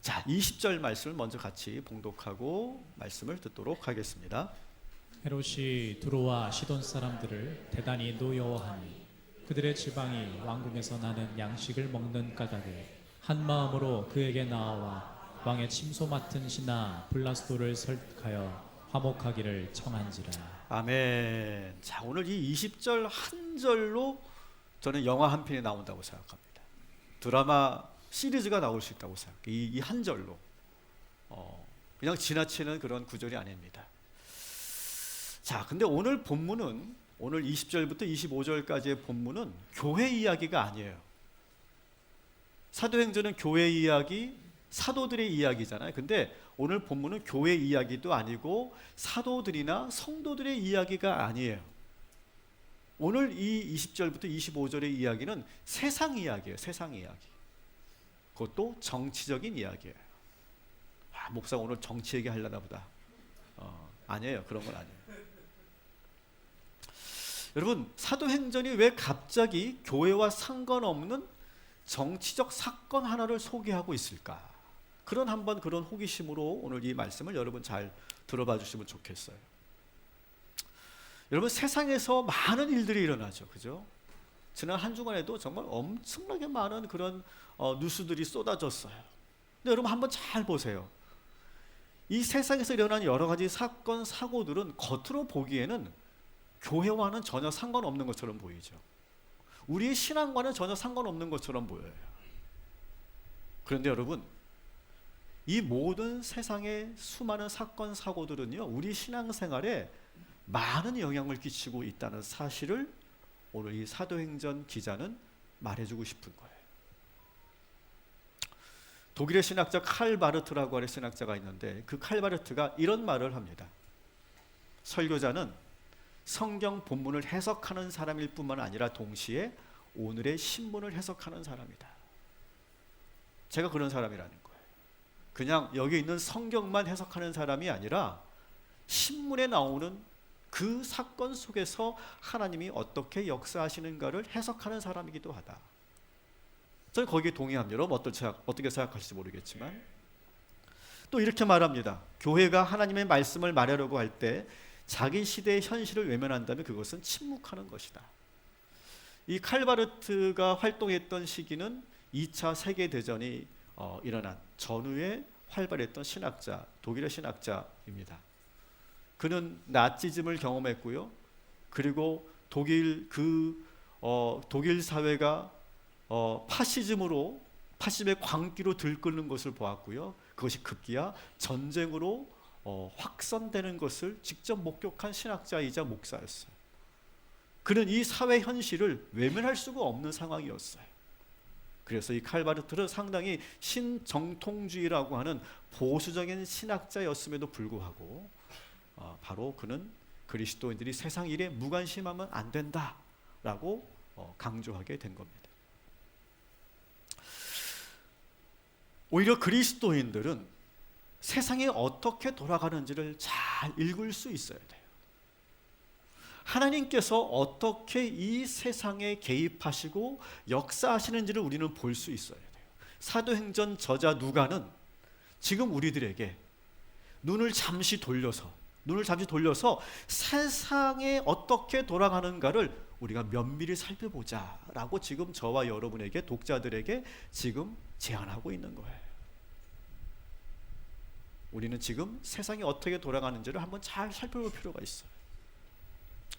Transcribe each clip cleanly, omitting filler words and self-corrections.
자, 20절 말씀을 먼저 같이 봉독하고 말씀을 듣도록 하겠습니다. 헤롯이 두로와 시돈 사람들을 대단히 노여워하니 그들의 지방이 왕궁에서 나는 양식을 먹는 까닭에 한 마음으로 그에게 나아와 왕의 침소 맡은 신하 블라스도를 설득하여 화목하기를 청한지라. 아멘. 자, 오늘 이 20절 한 절로 저는 영화 한 편이 나온다고 생각합니다. 드라마 시리즈가 나올 수 있다고 생각해요. 이 한 절로 그냥 지나치는 그런 구절이 아닙니다. 자, 근데 오늘 본문은, 오늘 20절부터 25절까지의 본문은 교회 이야기가 아니에요. 사도행전은 교회 이야기, 사도들의 이야기잖아요. 근데 오늘 본문은 교회 이야기도 아니고 사도들이나 성도들의 이야기가 아니에요. 오늘 이 20절부터 25절의 이야기는 세상 이야기예요. 세상 이야기. 그것도 정치적인 이야기예요. 목사가 오늘 정치 얘기 하려나 보다. 아니에요. 그런 건 아니에요. 여러분, 사도행전이 왜 갑자기 교회와 상관없는 정치적 사건 하나를 소개하고 있을까? 그런 호기심으로 오늘 이 말씀을 여러분 잘 들어봐 주시면 좋겠어요. 여러분, 세상에서 많은 일들이 일어나죠. 그죠? 지난 한 주간에도 정말 엄청나게 많은 그런 뉴스들이 쏟아졌어요. 근데 여러분 한번 잘 보세요. 이 세상에서 일어나는 여러 가지 사건, 사고들은 겉으로 보기에는 교회와는 전혀 상관없는 것처럼 보이죠. 우리의 신앙과는 전혀 상관없는 것처럼 보여요. 그런데 여러분, 이 모든 세상의 수많은 사건, 사고들은요, 우리 신앙생활에 많은 영향을 끼치고 있다는 사실을 오늘 이 사도행전 기자는 말해주고 싶은 거예요. 독일의 신학자 칼 바르트라고 하는 신학자가 있는데 그 칼 바르트가 이런 말을 합니다. 설교자는 성경 본문을 해석하는 사람일 뿐만 아니라 동시에 오늘의 신문을 해석하는 사람이다. 제가 그런 사람이라는 거예요. 그냥 여기 있는 성경만 해석하는 사람이 아니라 신문에 나오는 그 사건 속에서 하나님이 어떻게 역사하시는가를 해석하는 사람이기도 하다. 저는 거기에 동의합니다. 여러분 어떻게 생각하실지 모르겠지만 또 이렇게 말합니다. 교회가 하나님의 말씀을 말하려고 할 때 자기 시대의 현실을 외면한다면 그것은 침묵하는 것이다. 이 칼바르트가 활동했던 시기는 2차 세계대전이 일어난 전후에 활발했던 신학자, 독일의 신학자입니다. 그는 나치즘을 경험했고요. 그리고 독일 사회가 파시즘의 광기로 들끓는 것을 보았고요. 그것이 급기야 전쟁으로 확산되는 것을 직접 목격한 신학자이자 목사였어요. 그는 이 사회 현실을 외면할 수가 없는 상황이었어요. 그래서 이 칼바르트는 상당히 신정통주의라고 하는 보수적인 신학자였음에도 불구하고 바로 그는 그리스도인들이 세상 일에 무관심하면 안 된다라고 강조하게 된 겁니다. 오히려 그리스도인들은 세상이 어떻게 돌아가는지를 잘 읽을 수 있어야 돼요. 하나님께서 어떻게 이 세상에 개입하시고 역사하시는지를 우리는 볼 수 있어야 돼요. 사도행전 저자 누가는 지금 우리들에게 눈을 잠시 돌려서 세상에 어떻게 돌아가는가를 우리가 면밀히 살펴보자라고 지금 저와 여러분에게, 독자들에게 지금 제안하고 있는 거예요. 우리는 지금 세상이 어떻게 돌아가는지를 한번 잘 살펴볼 필요가 있어요.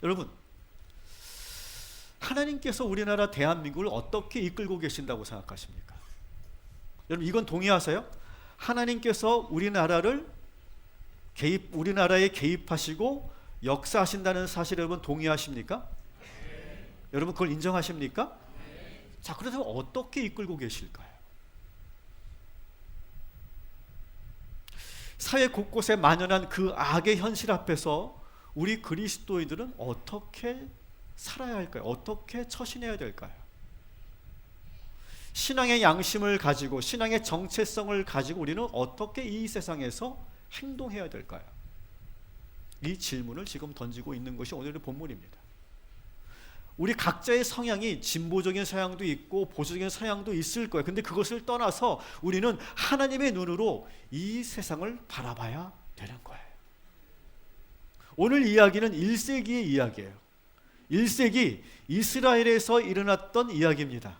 여러분, 하나님께서 우리나라 대한민국을 어떻게 이끌고 계신다고 생각하십니까? 여러분, 이건 동의하세요? 하나님께서 우리나라에 개입하시고 역사하신다는 사실 여러분 동의하십니까? 네. 여러분 그걸 인정하십니까? 네. 자, 그래서 어떻게 이끌고 계실까요? 사회 곳곳에 만연한 그 악의 현실 앞에서 우리 그리스도인들은 어떻게 살아야 할까요? 어떻게 처신해야 될까요? 신앙의 양심을 가지고, 신앙의 정체성을 가지고 우리는 어떻게 이 세상에서 행동해야 될까요? 이 질문을 지금 던지고 있는 것이 오늘의 본문입니다. 우리 각자의 성향이 진보적인 성향도 있고 보수적인 성향도 있을 거예요. 근데 그것을 떠나서 우리는 하나님의 눈으로 이 세상을 바라봐야 되는 거예요. 오늘 이야기는 1세기의 이야기예요. 1세기 이스라엘에서 일어났던 이야기입니다.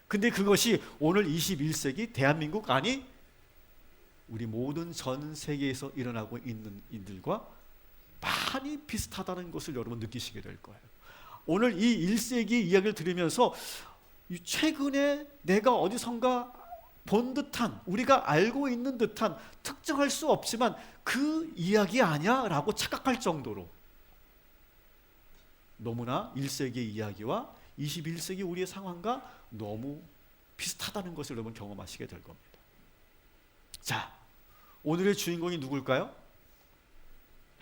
근데 그것이 오늘 21세기 대한민국, 아니 우리 모든 전 세계에서 일어나고 있는 일들과 많이 비슷하다는 것을 여러분 느끼시게 될 거예요. 오늘 이 1세기 이야기를 들으면서 최근에 내가 어디선가 본 듯한, 우리가 알고 있는 듯한, 특정할 수 없지만 그 이야기 아니야? 라고 착각할 정도로 너무나 1세기의 이야기와 21세기 우리의 상황과 너무 비슷하다는 것을 여러분 경험하시게 될 겁니다. 자, 오늘의 주인공이 누굴까요?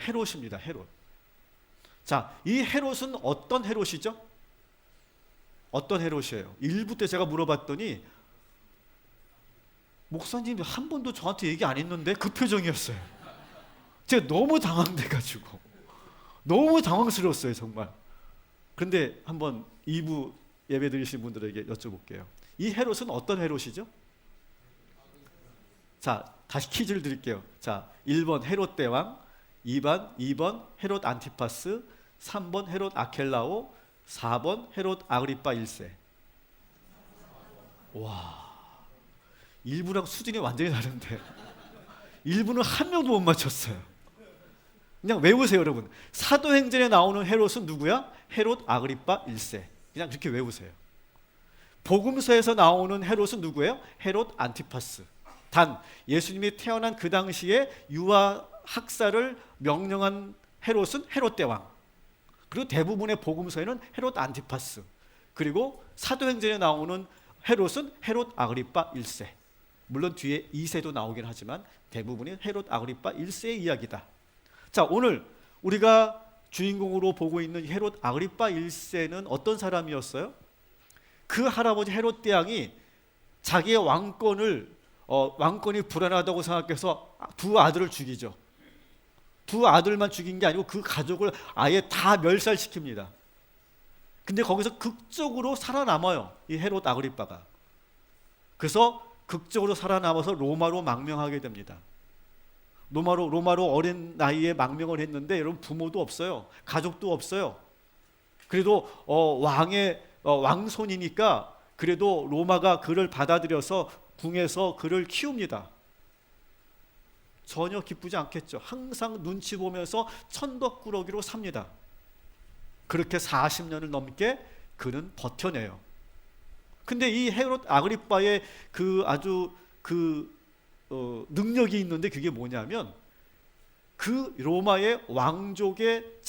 헤롯입니다. 헤롯. 자, 이 헤롯은 어떤 헤롯이죠? 어떤 헤롯이에요? 1부 때 제가 물어봤더니 목사님 한 번도 저한테 얘기 안 했는데 그 표정이었어요. 제가 너무 당황돼가지고 너무 당황스러웠어요, 정말. 그런데 한번 2부 예배 드리신 분들에게 여쭤볼게요. 이 헤롯은 어떤 헤롯이죠? 자, 다시 퀴즈를 드릴게요. 자, 1번 헤롯 대왕, 2번 헤롯 안티파스, 3번 헤롯 아켈라오, 4번 헤롯 아그리파 1세. 와, 1부랑 수준이 완전히 다른데 1부는 한 명도 못 맞췄어요. 그냥 외우세요, 여러분. 사도행전에 나오는 헤롯은 누구야? 헤롯 아그리파 1세. 그냥 그렇게 외우세요. 복음서에서 나오는 헤롯은 누구예요? 헤롯 안티파스. 단 예수님이 태어난 그 당시에 유아 학살을 명령한 헤롯은 헤롯 대왕. 그리고 대부분의 복음서에는 헤롯 안티파스. 그리고 사도행전에 나오는 헤롯은 헤롯 아그리파 1세. 물론 뒤에 2세도 나오긴 하지만 대부분이 헤롯 아그리파 1세의 이야기다. 자, 오늘 우리가 주인공으로 보고 있는 헤롯 아그리파 1세는 어떤 사람이었어요? 그 할아버지 헤롯 대왕이 자기의 왕권이 불안하다고 생각해서 두 아들을 죽이죠. 두 아들만 죽인 게 아니고 그 가족을 아예 다 멸살시킵니다. 근데 거기서 극적으로 살아남아요, 이 헤롯 아그리파가. 그래서 극적으로 살아남아서 로마로 망명하게 됩니다. 로마로 어린 나이에 망명을 했는데 여러분, 부모도 없어요, 가족도 없어요. 그래도 왕손이니까 그래도 로마가 그를 받아들여서 궁에서 그를 키웁니다. 전혀 기쁘지 않겠죠. 항상 눈치 보면서 천덕꾸러기로 삽니다. 그렇게 40년을 넘게 그는 버텨내요. 근데 이 헤롯 아그리파의 능력이 있는데 그게 뭐냐면 그 로마의 왕족의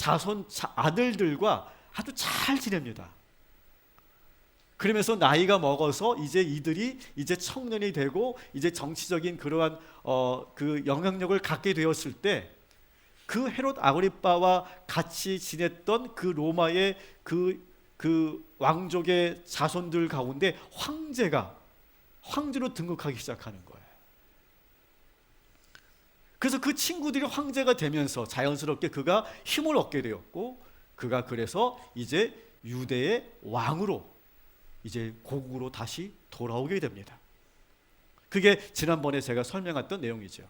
아들들과 아주 잘 지냅니다. 그러면서 나이가 먹어서 이들이 청년이 되고 이제 정치적인 그러한 그 영향력을 갖게 되었을 때 그 헤롯 아그리파와 같이 지냈던 그 로마의 그 왕족의 자손들 가운데 황제로 등극하기 시작하는 거예요. 그래서 그 친구들이 황제가 되면서 자연스럽게 그가 힘을 얻게 되었고, 그가 그래서 이제 유대의 왕으로 이제 고국으로 다시 돌아오게 됩니다. 그게 지난번에 제가 설명했던 내용이죠.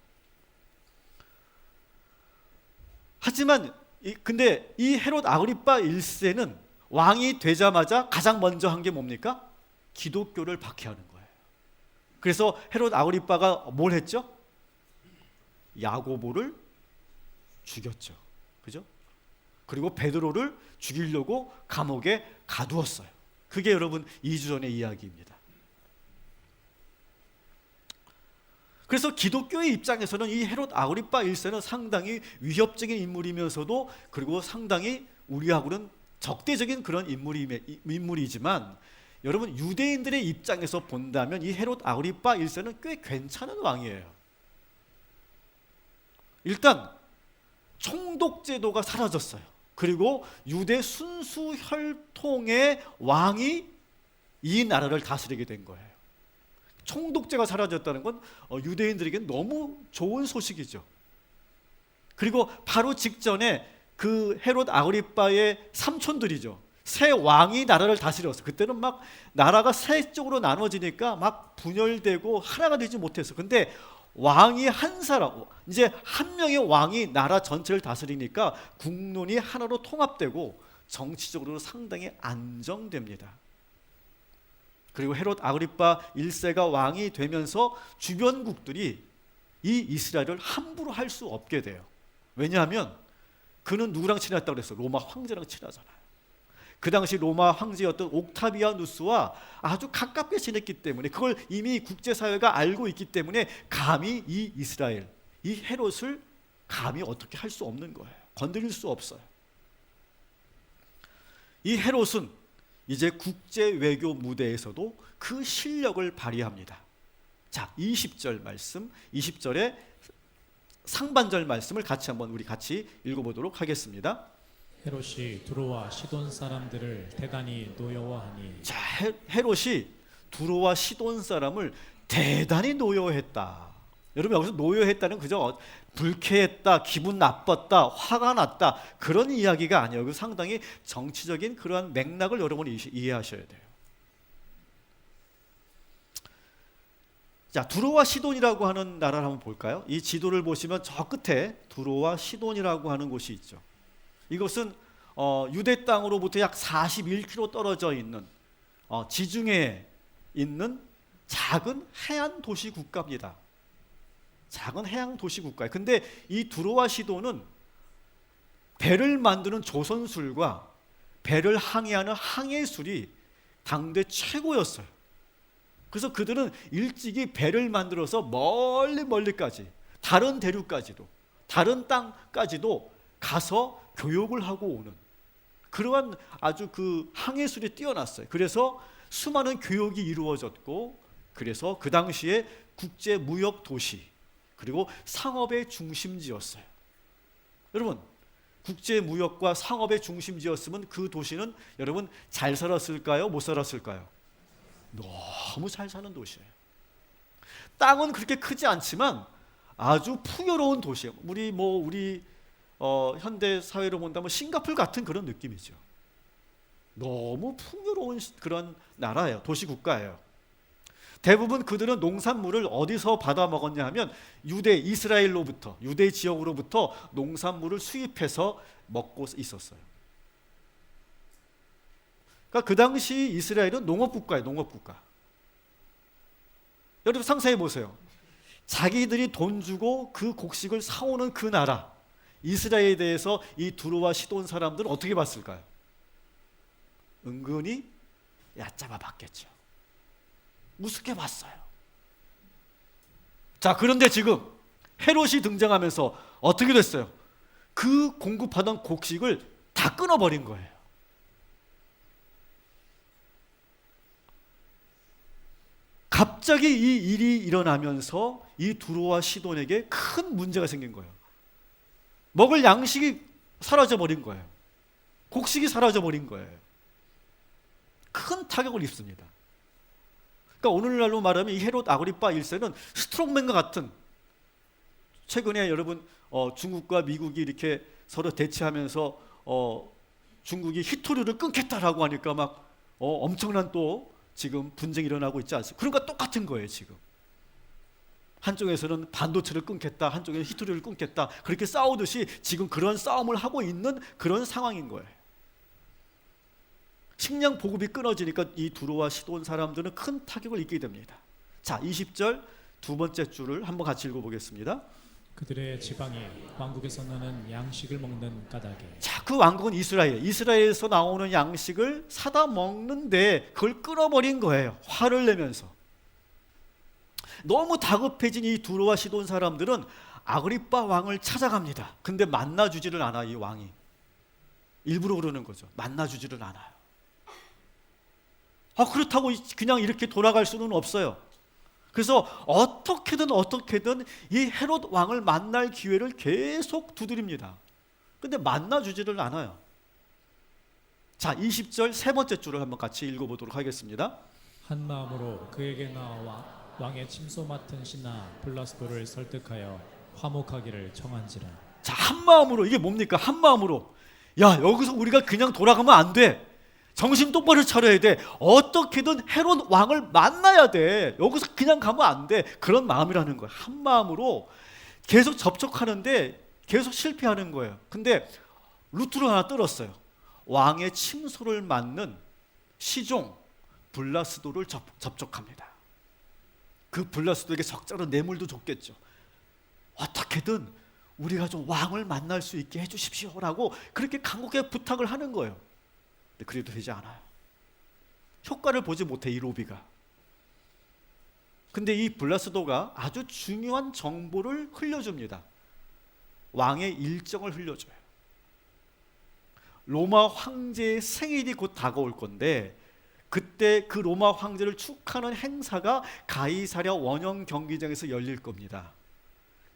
하지만 근데 이 헤롯 아그리파 1세는 왕이 되자마자 가장 먼저 한 게 뭡니까? 기독교를 박해하는 거예요. 그래서 헤롯 아그리파가 뭘 했죠? 야고보를 죽였죠. 그죠? 그리고 베드로를 죽이려고 감옥에 가두었어요. 그게 여러분 2주 전의 이야기입니다. 그래서 기독교의 입장에서는 이 헤롯 아그리파 1세는 상당히 위협적인 인물이면서도 그리고 상당히 우리하고는 적대적인 그런 인물이지만 여러분, 유대인들의 입장에서 본다면 이 헤롯 아그리파 1세는 꽤 괜찮은 왕이에요. 일단 총독제도가 사라졌어요. 그리고 유대 순수 혈통의 왕이 이 나라를 다스리게 된 거예요. 총독제가 사라졌다는 건 유대인들에게는 너무 좋은 소식이죠. 그리고 바로 직전에 그 헤롯 아그리파의 삼촌들이죠. 세 왕이 나라를 다스렸어. 그때는 막 나라가 세 쪽으로 나눠지니까 막 분열되고 하나가 되지 못했어. 근데 왕이 한 사람, 이제 한 명의 왕이 나라 전체를 다스리니까 국론이 하나로 통합되고 정치적으로 상당히 안정됩니다. 그리고 헤롯 아그리파 1세가 왕이 되면서 주변국들이 이 이스라엘을 함부로 할 수 없게 돼요. 왜냐하면 그는 누구랑 친했다고 그랬어? 로마 황제랑 친하잖아요. 그 당시 로마 황제였던 옥타비아누스와 아주 가깝게 지냈기 때문에, 그걸 이미 국제사회가 알고 있기 때문에 감히 이 이스라엘, 이 헤롯을 감히 어떻게 할 수 없는 거예요. 건드릴 수 없어요. 이 헤롯은 이제 국제 외교 무대에서도 그 실력을 발휘합니다. 자, 20절 말씀, 20절의 상반절 말씀을 우리 같이 읽어보도록 하겠습니다. 헤롯이 두로와 시돈 사람들을 대단히 노여워하니. 자, 헤롯이 두로와 시돈 사람을 대단히 노여워했다. 여러분, 여기서 노여했다는 그저 불쾌했다, 기분 나빴다, 화가 났다, 그런 이야기가 아니에요. 그 상당히 정치적인 그러한 맥락을 여러분이 이해하셔야 돼요. 자, 두로와 시돈이라고 하는 나라를 한번 볼까요? 이 지도를 보시면 저 끝에 두로와 시돈이라고 하는 곳이 있죠. 이것은 유대 땅으로부터 약 41km 떨어져 있는 지중해에 있는 작은 해안 도시 국가입니다. 작은 해양 도시 국가예요. 근데 이 두로와 시돈은 배를 만드는 조선술과 배를 항해하는 항해술이 당대 최고였어요. 그래서 그들은 일찍이 배를 만들어서 멀리까지, 다른 대륙까지도, 다른 땅까지도 가서 교육을 하고 오는 그러한 아주 그 항해술이 뛰어났어요. 그래서 수많은 교육이 이루어졌고, 그래서 그 당시에 국제 무역 도시 그리고 상업의 중심지였어요. 여러분, 국제 무역과 상업의 중심지였으면 그 도시는 여러분 잘 살았을까요? 못 살았을까요? 너무 잘 사는 도시예요. 땅은 그렇게 크지 않지만 아주 풍요로운 도시예요. 우리 현대 사회로 본다면 싱가포르 같은 그런 느낌이죠. 너무 풍요로운 그런 나라예요. 도시 국가예요. 대부분 그들은 농산물을 어디서 받아 먹었냐 하면 이스라엘로부터, 유대 지역으로부터 농산물을 수입해서 먹고 있었어요. 그러니까 그 당시 이스라엘은 농업국가예요. 농업국가. 여러분 상상해 보세요. 자기들이 돈 주고 그 곡식을 사오는 그 나라 이스라엘에 대해서 이 두로와 시돈 사람들은 어떻게 봤을까요? 은근히 얕잡아 봤겠죠. 우습게 봤어요. 자, 그런데 지금 헤롯이 등장하면서 어떻게 됐어요? 그 공급하던 곡식을 다 끊어버린 거예요. 갑자기 이 일이 일어나면서 이 두로와 시돈에게 큰 문제가 생긴 거예요. 먹을 양식이 사라져버린 거예요. 곡식이 사라져버린 거예요. 큰 타격을 입습니다. 그러니까 오늘날로 말하면 이 헤롯 아그리파 1세는 스트롱맨과 같은, 최근에 여러분 중국과 미국이 이렇게 서로 대치하면서 중국이 히토류를 끊겠다라고 하니까 막 엄청난 또 지금 분쟁이 일어나고 있지 않습니까? 그런 거 똑같은 거예요. 지금 한쪽에서는 반도체를 끊겠다, 한쪽에는 히토류를 끊겠다, 그렇게 싸우듯이 지금 그런 싸움을 하고 있는 그런 상황인 거예요. 식량 보급이 끊어지니까 이 두로와 시돈 사람들은 큰 타격을 입게 됩니다. 자, 20절 두 번째 줄을 한번 같이 읽어보겠습니다. 그들의 지방이 왕국에서 나는 양식을 먹는 까닭에. 자, 그 왕국은 이스라엘에서 나오는 양식을 사다 먹는데 그걸 끊어버린 거예요. 화를 내면서. 너무 다급해진 이 두로와 시돈 사람들은 아그리파 왕을 찾아갑니다. 근데 만나주지를 않아. 이 왕이 일부러 그러는 거죠. 만나주지를 않아요. 그렇다고 그냥 이렇게 돌아갈 수는 없어요. 그래서 어떻게든 이 헤롯 왕을 만날 기회를 계속 두드립니다. 근데 만나주지를 않아요. 자, 20절 세 번째 줄을 한번 같이 읽어보도록 하겠습니다. 한 마음으로 그에게 나와 왕의 침소 맡은 신하 블라스도를 설득하여 화목하기를 청한지라. 자, 한 마음으로. 이게 뭡니까? 한 마음으로. 야, 여기서 우리가 그냥 돌아가면 안 돼. 정신 똑바로 차려야 돼. 어떻게든 헤롯 왕을 만나야 돼. 여기서 그냥 가면 안 돼. 그런 마음이라는 거예요. 한 마음으로 계속 접촉하는데 계속 실패하는 거예요. 근데 루트를 하나 떨었어요. 왕의 침소를 맡는 시종 블라스도를 접촉합니다. 그 블라스도에게 적절한 뇌물도 줬겠죠. 어떻게든 우리가 좀 왕을 만날 수 있게 해주십시오라고 그렇게 간곡하게 부탁을 하는 거예요. 근데 그래도 되지 않아요. 효과를 보지 못해, 이 로비가. 근데 이 블라스도가 아주 중요한 정보를 흘려줍니다. 왕의 일정을 흘려줘요. 로마 황제의 생일이 곧 다가올 건데 그때 그 로마 황제를 축하하는 행사가 가이사랴 원형 경기장에서 열릴 겁니다.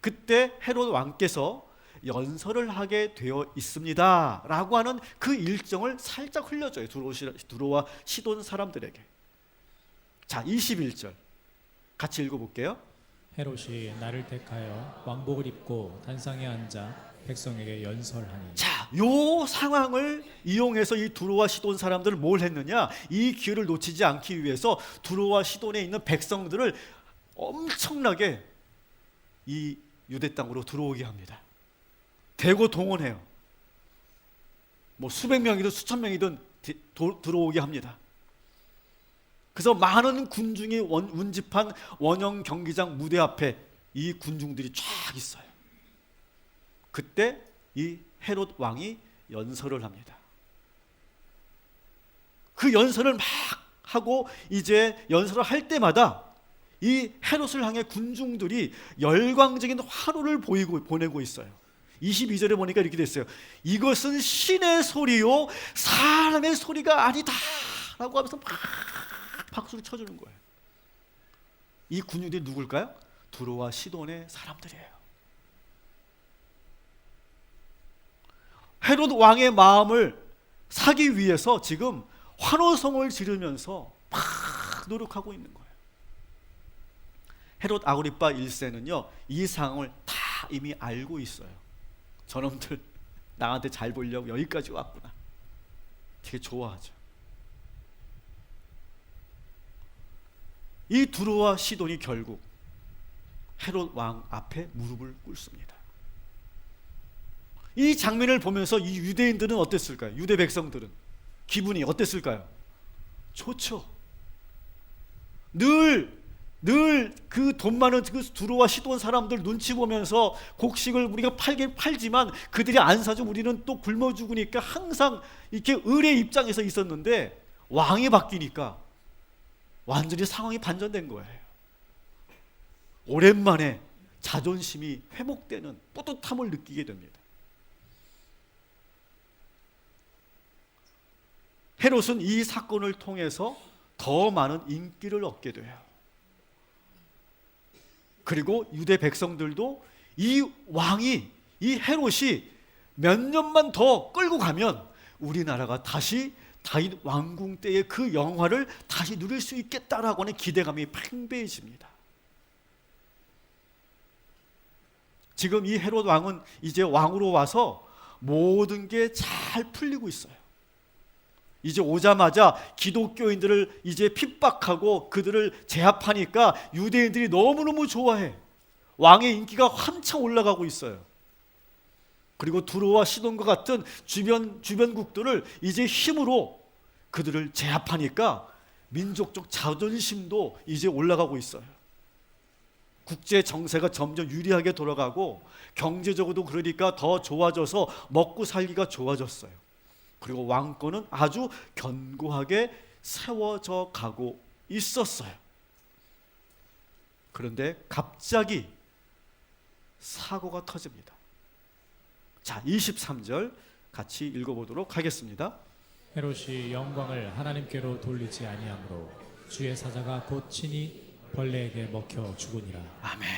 그때 헤롯 왕께서 연설을 하게 되어 있습니다 라고 하는 그 일정을 살짝 흘려줘요. 두로와 시돈 사람들에게. 자, 21절 같이 읽어볼게요. 헤롯이 나를 택하여 왕복을 입고 단상에 앉아 백성에게 연설하니. 자, 요 상황을 이용해서 이 두로와 시돈 사람들은 뭘 했느냐? 이 기회를 놓치지 않기 위해서 두로와 시돈에 있는 백성들을 엄청나게 이 유대 땅으로 들어오게 합니다. 대거 동원해요. 뭐 수백 명이든 수천 명이든 들어오게 합니다. 그래서 많은 군중이 운집한 원형 경기장 무대 앞에 이 군중들이 쫙 있어요. 그때 이 헤롯 왕이 연설을 합니다. 그 연설을 막 하고 이제 연설을 할 때마다 이 헤롯을 향해 군중들이 열광적인 환호를 보내고 있어요. 22절에 보니까 이렇게 됐어요. 이것은 신의 소리요 사람의 소리가 아니다 라고 하면서 막 박수를 쳐주는 거예요. 이 군중들이 누굴까요? 두로와 시돈의 사람들이에요. 헤롯 왕의 마음을 사기 위해서 지금 환호성을 지르면서 막 노력하고 있는 거예요. 헤롯 아그리파 1세는요 이 상황을 다 이미 알고 있어요. 저놈들 나한테 잘 보려고 여기까지 왔구나. 되게 좋아하죠. 이 두로와 시돈이 결국 헤롯 왕 앞에 무릎을 꿇습니다. 이 장면을 보면서 이 유대인들은 어땠을까요? 유대 백성들은 기분이 어땠을까요? 좋죠. 늘 그 돈 많은 그 두로와 시돈 사람들 눈치 보면서 곡식을 우리가 팔긴 팔지만 그들이 안 사주면 우리는 또 굶어 죽으니까 항상 이렇게 을의 입장에서 있었는데 왕이 바뀌니까 완전히 상황이 반전된 거예요. 오랜만에 자존심이 회복되는 뿌듯함을 느끼게 됩니다. 헤롯은 이 사건을 통해서 더 많은 인기를 얻게 돼요. 그리고 유대 백성들도 이 왕이, 이 헤롯이 몇 년만 더 끌고 가면 우리나라가 다시 다윗 왕궁 때의 그 영화를 다시 누릴 수 있겠다라고 하는 기대감이 팽배해집니다. 지금 이 헤롯 왕은 이제 왕으로 와서 모든 게 잘 풀리고 있어요. 이제 오자마자 기독교인들을 이제 핍박하고 그들을 제압하니까 유대인들이 너무너무 좋아해. 왕의 인기가 한창 올라가고 있어요. 그리고 두로와 시돈과 같은 주변국들을 이제 힘으로 그들을 제압하니까 민족적 자존심도 이제 올라가고 있어요. 국제 정세가 점점 유리하게 돌아가고 경제적으로도 그러니까 더 좋아져서 먹고 살기가 좋아졌어요. 그리고 왕권은 아주 견고하게 세워져 가고 있었어요. 그런데 갑자기 사고가 터집니다. 자, 23절 같이 읽어보도록 하겠습니다. 헤롯이 영광을 하나님께로 돌리지 아니하므로 주의 사자가 곧 친히 벌레에게 먹혀 죽으니라. 아멘.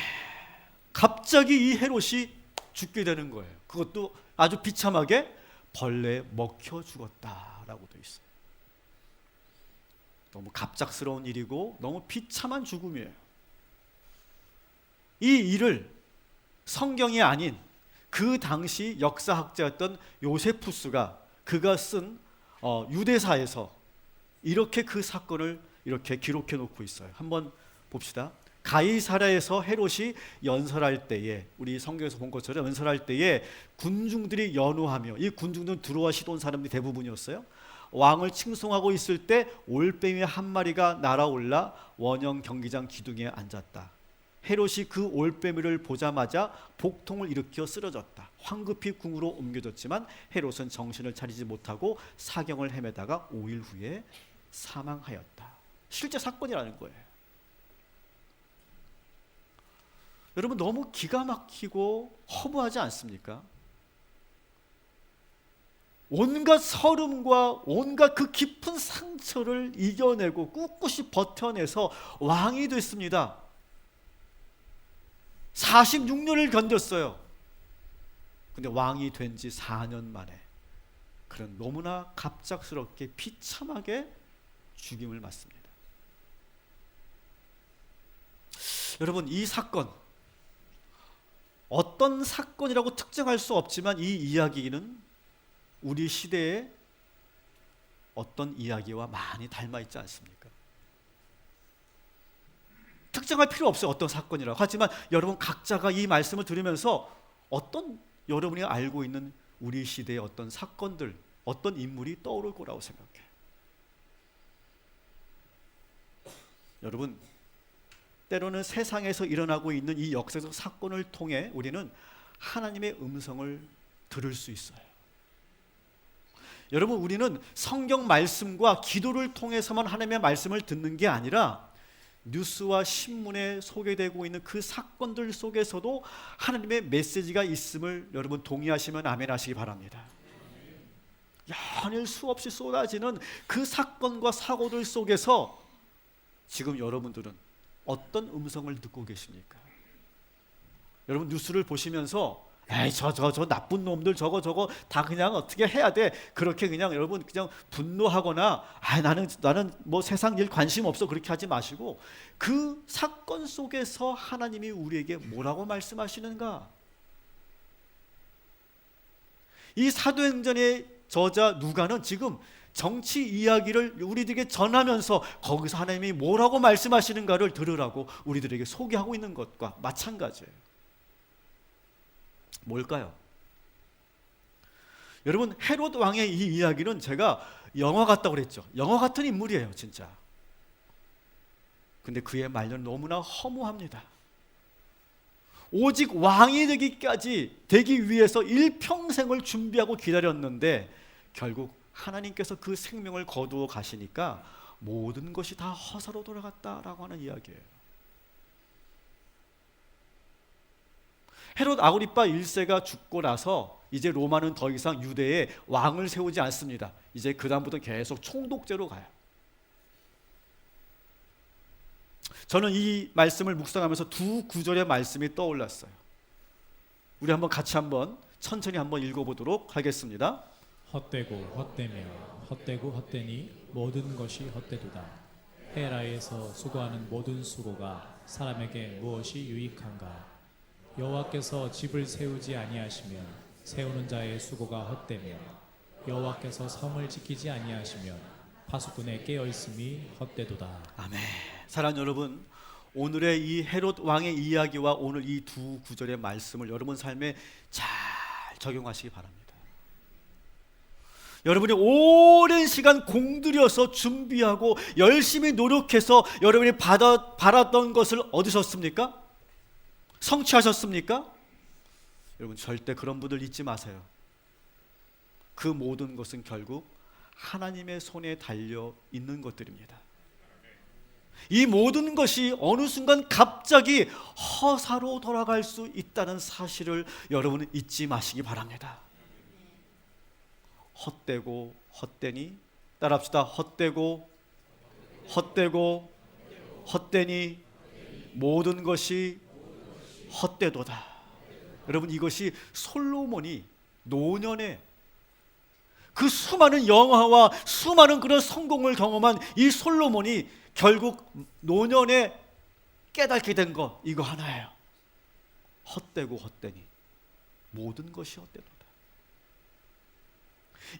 갑자기 이 헤롯이 죽게 되는 거예요. 그것도 아주 비참하게 벌레에 먹혀 죽었다라고 되어 있어요. 너무 갑작스러운 일이고 너무 비참한 죽음이에요. 이 일을 성경이 아닌 그 당시 역사학자였던 요세푸스가 그가 쓴 유대사에서 이렇게 그 사건을 이렇게 기록해 놓고 있어요. 한번 봅시다. 가이사랴에서 헤롯이 연설할 때에, 우리 성경에서 본 것처럼 연설할 때에 군중들이 연호하며, 이 군중들은 두로와 시돈 사람들이 대부분이었어요. 왕을 칭송하고 있을 때 올빼미 한 마리가 날아올라 원형 경기장 기둥에 앉았다. 헤롯이 그 올빼미를 보자마자 복통을 일으켜 쓰러졌다. 황급히 궁으로 옮겨졌지만 헤롯은 정신을 차리지 못하고 사경을 헤매다가 5일 후에 사망하였다. 실제 사건이라는 거예요. 여러분, 너무 기가 막히고 허무하지 않습니까? 온갖 서름과 온갖 그 깊은 상처를 이겨내고 꿋꿋이 버텨내서 왕이 됐습니다. 46년을 견뎠어요. 근데 왕이 된 지 4년 만에 그런 너무나 갑작스럽게 비참하게 죽임을 맞습니다. 여러분, 이 사건, 어떤 사건이라고 특정할 수 없지만 이 이야기는 우리 시대의 어떤 이야기와 많이 닮아 있지 않습니까? 특정할 필요 없어요, 어떤 사건이라고. 하지만 여러분 각자가 이 말씀을 들으면서 어떤, 여러분이 알고 있는 우리 시대의 어떤 사건들, 어떤 인물이 떠오를 거라고 생각해요. 여러분, 때로는 세상에서 일어나고 있는 이 역사적 사건을 통해 우리는 하나님의 음성을 들을 수 있어요. 여러분, 우리는 성경 말씀과 기도를 통해서만 하나님의 말씀을 듣는 게 아니라 뉴스와 신문에 소개되고 있는 그 사건들 속에서도 하나님의 메시지가 있음을 여러분 동의하시면 아멘 하시기 바랍니다. 연일 수없이 쏟아지는 그 사건과 사고들 속에서 지금 여러분들은 어떤 음성을 듣고 계십니까? 여러분, 뉴스를 보시면서 에이, 저 나쁜 놈들 저거 다 그냥 어떻게 해야 돼, 그렇게 그냥 여러분 그냥 분노하거나 나는 뭐 세상 일 관심 없어, 그렇게 하지 마시고 그 사건 속에서 하나님이 우리에게 뭐라고 말씀하시는가? 이 사도행전의 저자 누가는 지금 정치 이야기를 우리들에게 전하면서 거기서 하나님이 뭐라고 말씀하시는가를 들으라고 우리들에게 소개하고 있는 것과 마찬가지예요. 뭘까요? 여러분, 헤롯 왕의 이 이야기는 제가 영화 같다고 그랬죠. 영화 같은 인물이에요, 진짜. 근데 그의 말년 너무나 허무합니다. 오직 왕이 되기 위해서 일평생을 준비하고 기다렸는데 결국 하나님께서 그 생명을 거두어 가시니까 모든 것이 다 허사로 돌아갔다라고 하는 이야기예요. 헤롯 아그리파 1세가 죽고 나서 이제 로마는 더 이상 유대에 왕을 세우지 않습니다. 이제 그 다음부터 계속 총독제로 가요. 저는 이 말씀을 묵상하면서 두 구절의 말씀이 떠올랐어요. 우리 한번 같이 한번 천천히 한번 읽어보도록 하겠습니다. 헛되고 헛되며 헛되고 헛되니 모든 것이 헛되도다. 헤라에서 수고하는 모든 수고가 사람에게 무엇이 유익한가? 여호와께서 집을 세우지 아니하시면 세우는 자의 수고가 헛되며 여호와께서 성을 지키지 아니하시면 파수꾼의 깨어있음이 헛되도다. 아멘. 사랑하는 여러분, 오늘의 이 헤롯 왕의 이야기와 오늘 이 두 구절의 말씀을 여러분 삶에 잘 적용하시기 바랍니다. 여러분이 오랜 시간 공들여서 준비하고 열심히 노력해서 여러분이 바랐던 것을 얻으셨습니까? 성취하셨습니까? 여러분, 절대 그런 분들 잊지 마세요. 그 모든 것은 결국 하나님의 손에 달려 있는 것들입니다. 이 모든 것이 어느 순간 갑자기 허사로 돌아갈 수 있다는 사실을 여러분은 잊지 마시기 바랍니다. 헛되고 헛되니, 따라합시다. 헛되고 헛되고 헛되니 모든 것이 헛되도다. 여러분, 이것이 솔로몬이 노년에 그 수많은 영화와 수많은 그런 성공을 경험한 이 솔로몬이 결국 노년에 깨닫게 된 것, 이거 하나예요. 헛되고 헛되니 모든 것이 헛되도다.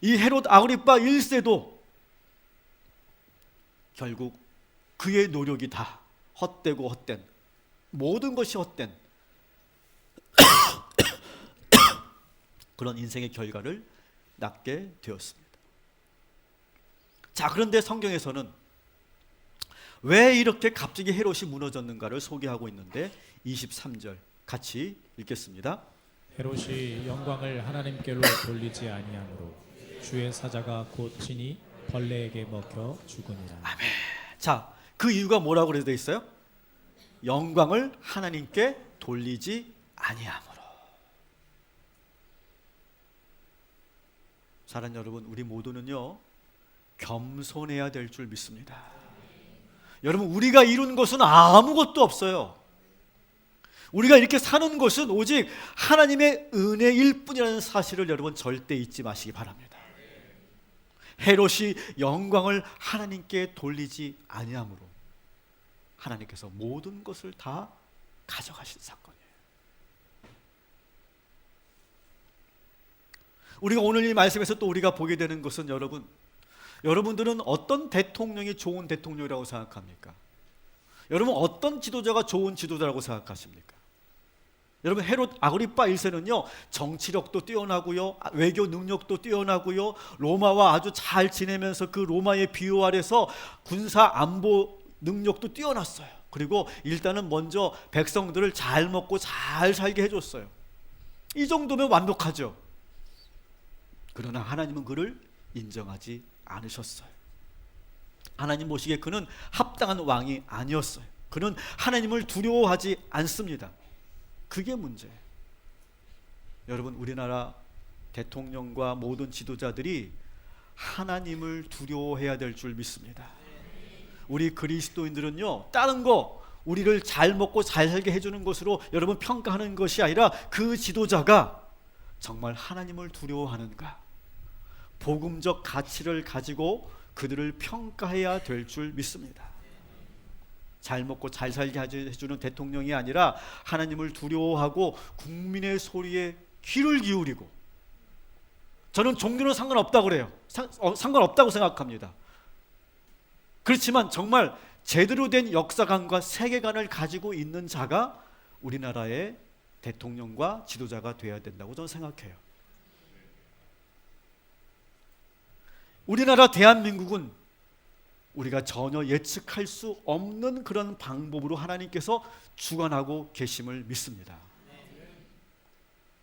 이 헤롯 아그리파 1세도 결국 그의 노력이 다 헛되고 헛된, 모든 것이 헛된 그런 인생의 결과를 낳게 되었습니다. 자, 그런데 성경에서는 왜 이렇게 갑자기 헤롯이 무너졌는가를 소개하고 있는데 23절 같이 읽겠습니다. 헤롯이 영광을 하나님께로 돌리지 아니하므로 주의 사자가 곧 친히 벌레에게 먹혀 죽으니라. 아멘. 자, 그 이유가 뭐라고 되어 있어요? 영광을 하나님께 돌리지 아니하므로. 사랑하는 여러분, 우리 모두는요 겸손해야 될 줄 믿습니다. 여러분, 우리가 이룬 것은 아무것도 없어요. 우리가 이렇게 사는 것은 오직 하나님의 은혜일 뿐이라는 사실을 여러분 절대 잊지 마시기 바랍니다. 헤롯이 영광을 하나님께 돌리지 아니하므로 하나님께서 모든 것을 다 가져가신 사건이에요. 우리가 오늘 이 말씀에서 또 우리가 보게 되는 것은 여러분들은 어떤 대통령이 좋은 대통령이라고 생각합니까? 여러분, 어떤 지도자가 좋은 지도자라고 생각하십니까? 여러분, 헤롯 아그리파 1세는요 정치력도 뛰어나고요, 외교 능력도 뛰어나고요, 로마와 아주 잘 지내면서 그 로마의 비호 아래서 군사 안보 능력도 뛰어났어요. 그리고 일단은 먼저 백성들을 잘 먹고 잘 살게 해줬어요. 이 정도면 완벽하죠. 그러나 하나님은 그를 인정하지 않으셨어요. 하나님 보시기에 그는 합당한 왕이 아니었어요. 그는 하나님을 두려워하지 않습니다. 그게 문제예요. 여러분, 우리나라 대통령과 모든 지도자들이 하나님을 두려워해야 될 줄 믿습니다. 우리 그리스도인들은요 다른 거 우리를 잘 먹고 잘 살게 해주는 것으로 여러분 평가하는 것이 아니라 그 지도자가 정말 하나님을 두려워하는가, 복음적 가치를 가지고 그들을 평가해야 될 줄 믿습니다. 잘 먹고 잘 살게 해주는 대통령이 아니라 하나님을 두려워하고 국민의 소리에 귀를 기울이고, 저는 종교는 상관없다고 그래요. 상관없다고 생각합니다. 그렇지만 정말 제대로 된 역사관과 세계관을 가지고 있는 자가 우리나라의 대통령과 지도자가 되어야 된다고 저는 생각해요. 우리나라 대한민국은 우리가 전혀 예측할 수 없는 그런 방법으로 하나님께서 주관하고 계심을 믿습니다.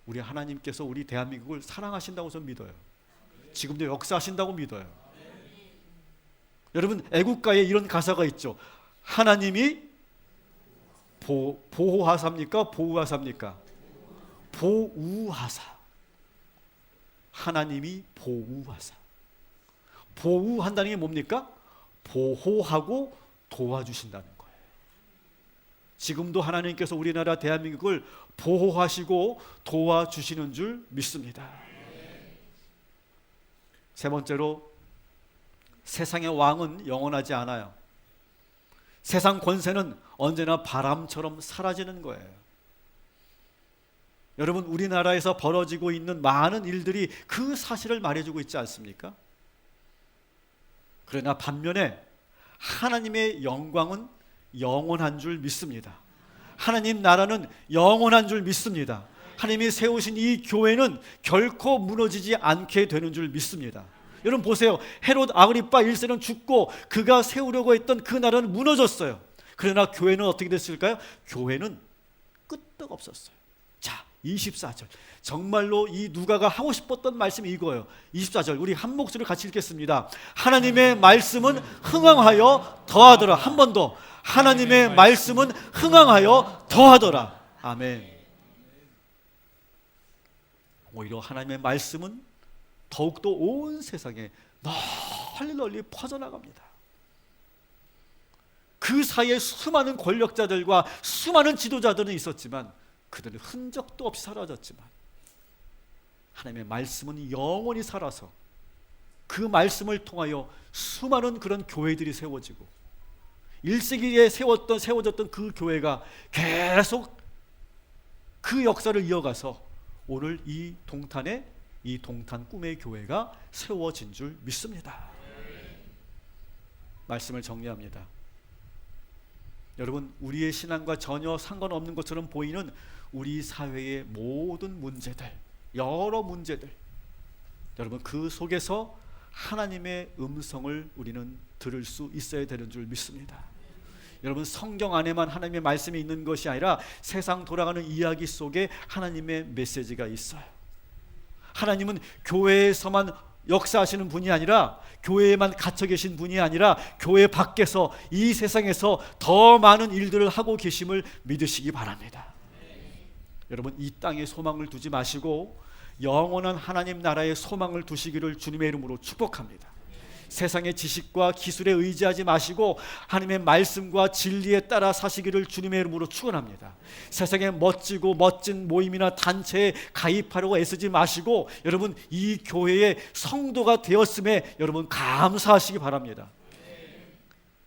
우리 하나님께서 우리 대한민국을 사랑하신다고 저는 믿어요. 지금도 역사하신다고 믿어요. 여러분, 애국가에 이런 가사가 있죠. 하나님이 보호하사입니까? 보호하사입니까? 보우하사. 하나님이 보우하사. 보호한다는 게 뭡니까? 보호하고 도와주신다는 거예요. 지금도 하나님께서 우리나라 대한민국을 보호하시고 도와주시는 줄 믿습니다. 세 번째로, 세상의 왕은 영원하지 않아요. 세상 권세는 언제나 바람처럼 사라지는 거예요. 여러분, 우리나라에서 벌어지고 있는 많은 일들이 그 사실을 말해주고 있지 않습니까? 그러나 반면에 하나님의 영광은 영원한 줄 믿습니다. 하나님 나라는 영원한 줄 믿습니다. 하나님이 세우신 이 교회는 결코 무너지지 않게 되는 줄 믿습니다. 여러분 보세요. 헤롯 아그리파 1세는 죽고 그가 세우려고 했던 그 나라는 무너졌어요. 그러나 교회는 어떻게 됐을까요? 교회는 끄떡없었어요. 자, 24절. 정말로 이 누가가 하고 싶었던 말씀이 이거예요. 24절 우리 한 목소리로 같이 읽겠습니다. 하나님의 말씀은 흥왕하여 더하더라. 한 번 더. 하나님의 말씀은 흥왕하여 더하더라. 아멘. 오히려 하나님의 말씀은 더욱더 온 세상에 널리 퍼져나갑니다. 그 사이에 수많은 권력자들과 수많은 지도자들은 있었지만 그들은 흔적도 없이 사라졌지만 하나님의 말씀은 영원히 살아서 그 말씀을 통하여 수많은 그런 교회들이 세워지고 1세기에 세워졌던 그 교회가 계속 그 역사를 이어가서 오늘 이 동탄 꿈의 교회가 세워진 줄 믿습니다. 말씀을 정리합니다. 여러분, 우리의 신앙과 전혀 상관없는 것처럼 보이는 우리 사회의 모든 문제들, 여러 문제들, 여러분 그 속에서 하나님의 음성을 우리는 들을 수 있어야 되는 줄 믿습니다. 여러분, 성경 안에만 하나님의 말씀이 있는 것이 아니라 세상 돌아가는 이야기 속에 하나님의 메시지가 있어요. 하나님은 교회에서만 역사하시는 분이 아니라, 교회에만 갇혀 계신 분이 아니라 교회 밖에서 이 세상에서 더 많은 일들을 하고 계심을 믿으시기 바랍니다. 여러분, 이 땅에 소망을 두지 마시고 영원한 하나님 나라의 소망을 두시기를 주님의 이름으로 축복합니다. 세상의 지식과 기술에 의지하지 마시고 하나님의 말씀과 진리에 따라 사시기를 주님의 이름으로 축원합니다. 세상에 멋지고 멋진 모임이나 단체에 가입하려고 애쓰지 마시고 여러분 이 교회의 성도가 되었음에 여러분 감사하시기 바랍니다.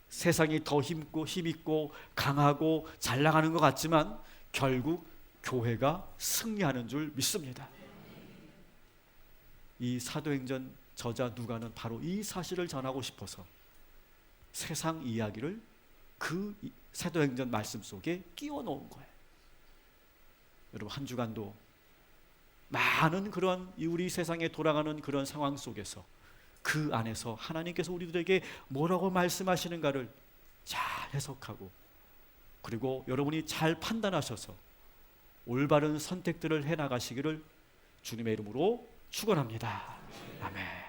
세상이 더 힘있고 강하고 잘 나가는 것 같지만 결국 교회가 승리하는 줄 믿습니다. 이 사도행전 저자 누가는 바로 이 사실을 전하고 싶어서 세상 이야기를 그 사도행전 말씀 속에 끼워 넣은 거예요. 여러분, 한 주간도 많은 그런 우리 세상에 돌아가는 그런 상황 속에서 그 안에서 하나님께서 우리들에게 뭐라고 말씀하시는가를 잘 해석하고, 그리고 여러분이 잘 판단하셔서 올바른 선택들을 해나가시기를 주님의 이름으로 축원합니다. 아멘.